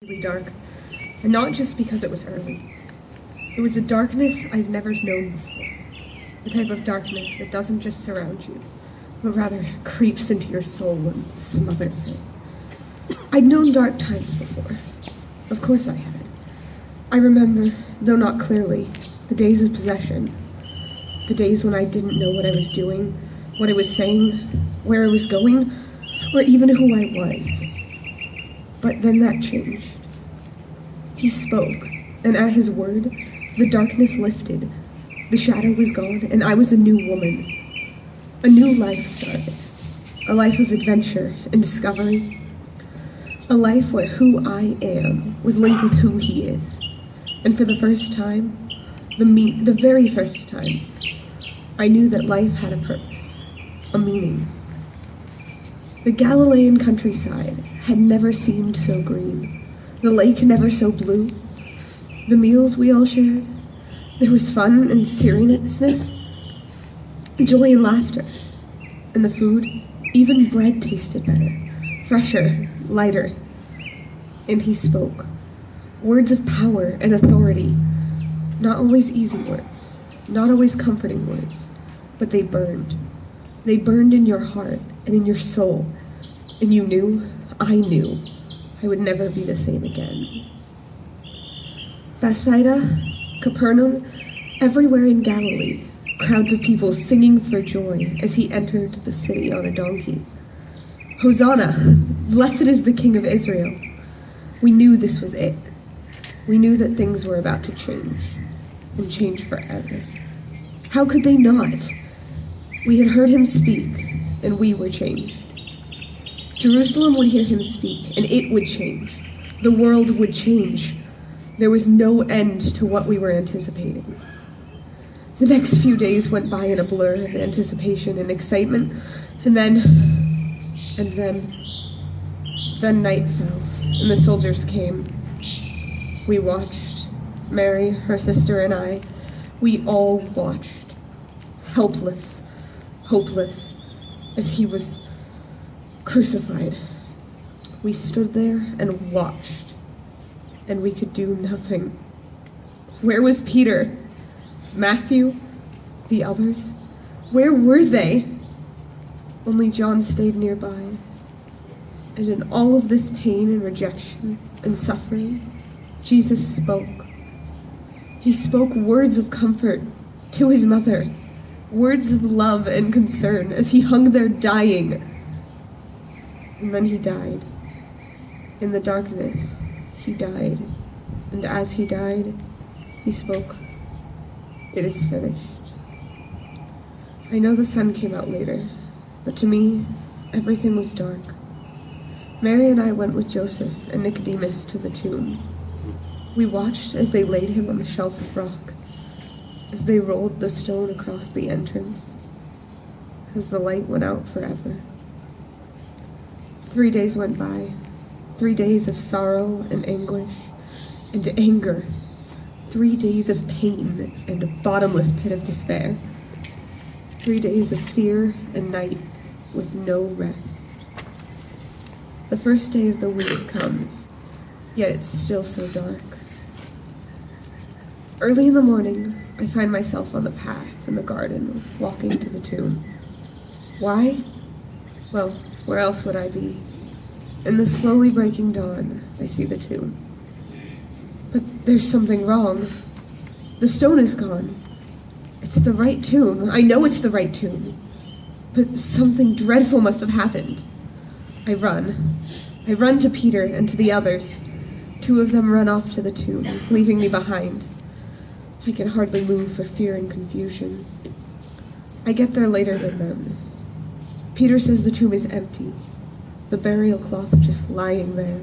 Really dark, and not just because it was early. It was a darkness I've never known before. The type of darkness that doesn't just surround you, but rather creeps into your soul and smothers it. I'd known dark times before. Of course I had. I remember, though not clearly, the days of possession. The days when I didn't know what I was doing, what I was saying, where I was going, or even who I was. But then that changed. He spoke, and at his word, the darkness lifted. The shadow was gone, and I was a new woman. A new life started. A life of adventure and discovery. A life where who I am was linked with who he is. And for the first time, the very first time, I knew that life had a purpose, a meaning. The Galilean countryside had never seemed so green, the lake never so blue, the meals we all shared, there was fun and seriousness, joy and laughter, and the food, even bread tasted better, fresher, lighter. And he spoke, words of power and authority, not always easy words, not always comforting words, but they burned. They burned in your heart and in your soul, and you knew, I knew, I would never be the same again. Bethsaida, Capernaum, everywhere in Galilee, crowds of people singing for joy as he entered the city on a donkey. Hosanna, blessed is the King of Israel. We knew this was it. We knew that things were about to change, and change forever. How could they not? We had heard him speak, and we were changed. Jerusalem would hear him speak, and it would change. The world would change. There was no end to what we were anticipating. The next few days went by in a blur of anticipation and excitement, and then night fell, and the soldiers came. We watched, Mary, her sister, and I. We all watched, helpless, hopeless, as he was crucified. We stood there and watched, and we could do nothing. Where was Peter? Matthew? The others? Where were they? Only John stayed nearby. And in all of this pain and rejection and suffering, Jesus spoke. He spoke words of comfort to his mother, words of love and concern as he hung there dying. And then he died. In the darkness, he died. And as he died, he spoke, "It is finished." I know the sun came out later, but to me, everything was dark. Mary and I went with Joseph and Nicodemus to the tomb. We watched as they laid him on the shelf of rock, as they rolled the stone across the entrance, as the light went out forever. 3 days went by, 3 days of sorrow and anguish and anger, 3 days of pain and a bottomless pit of despair, 3 days of fear and night with no rest. The first day of the week comes, yet it's still so dark. Early in the morning, I find myself on the path in the garden, walking to the tomb. Why? Well, where else would I be? In the slowly breaking dawn, I see the tomb. But there's something wrong. The stone is gone. It's the right tomb. I know it's the right tomb. But something dreadful must have happened. I run to Peter and to the others. 2 of them run off to the tomb, leaving me behind. I can hardly move for fear and confusion. I get there later than them. Peter says the tomb is empty, the burial cloth just lying there.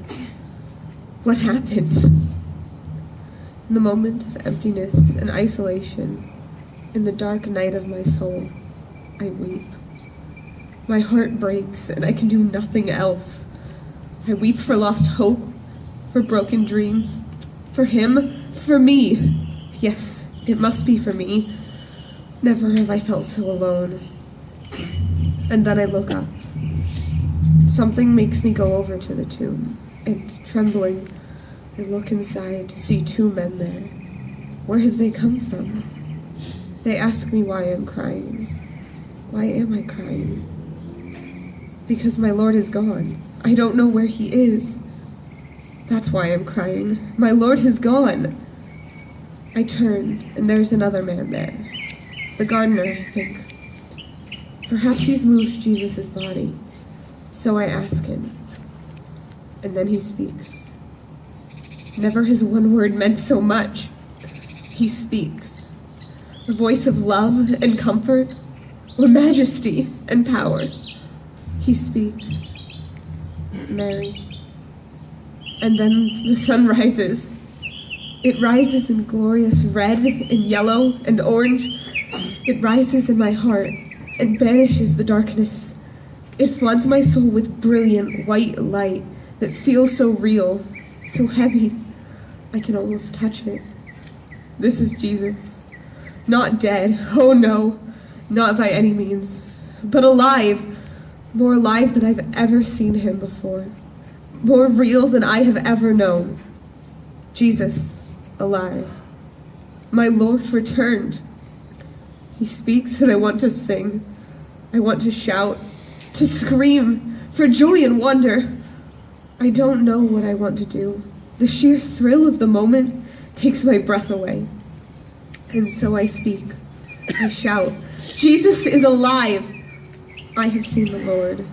What happened? In the moment of emptiness and isolation, in the dark night of my soul, I weep. My heart breaks, and I can do nothing else. I weep for lost hope, for broken dreams, for him, for me. Yes, it must be for me. Never have I felt so alone. And then I look up. Something makes me go over to the tomb, and trembling, I look inside to see 2 men there. Where have they come from? They ask me why I'm crying. Why am I crying? Because my Lord is gone. I don't know where he is. That's why I'm crying. My Lord has gone. I turn, and there's another man there. The gardener, I think. Perhaps he's moved Jesus' body. So I ask him. And then he speaks. Never has one word meant so much. He speaks. A voice of love and comfort, or majesty and power. He speaks. Mary. And then the sun rises. It rises in glorious red and yellow and orange. It rises in my heart and banishes the darkness. It floods my soul with brilliant white light that feels so real, so heavy, I can almost touch it. This is Jesus. Not dead, oh no, not by any means, but alive, more alive than I've ever seen him before, more real than I have ever known. Jesus, alive. My Lord returned. He speaks and I want to sing. I want to shout, to scream for joy and wonder. I don't know what I want to do. The sheer thrill of the moment takes my breath away. And so I speak. I shout, Jesus is alive. I have seen the Lord.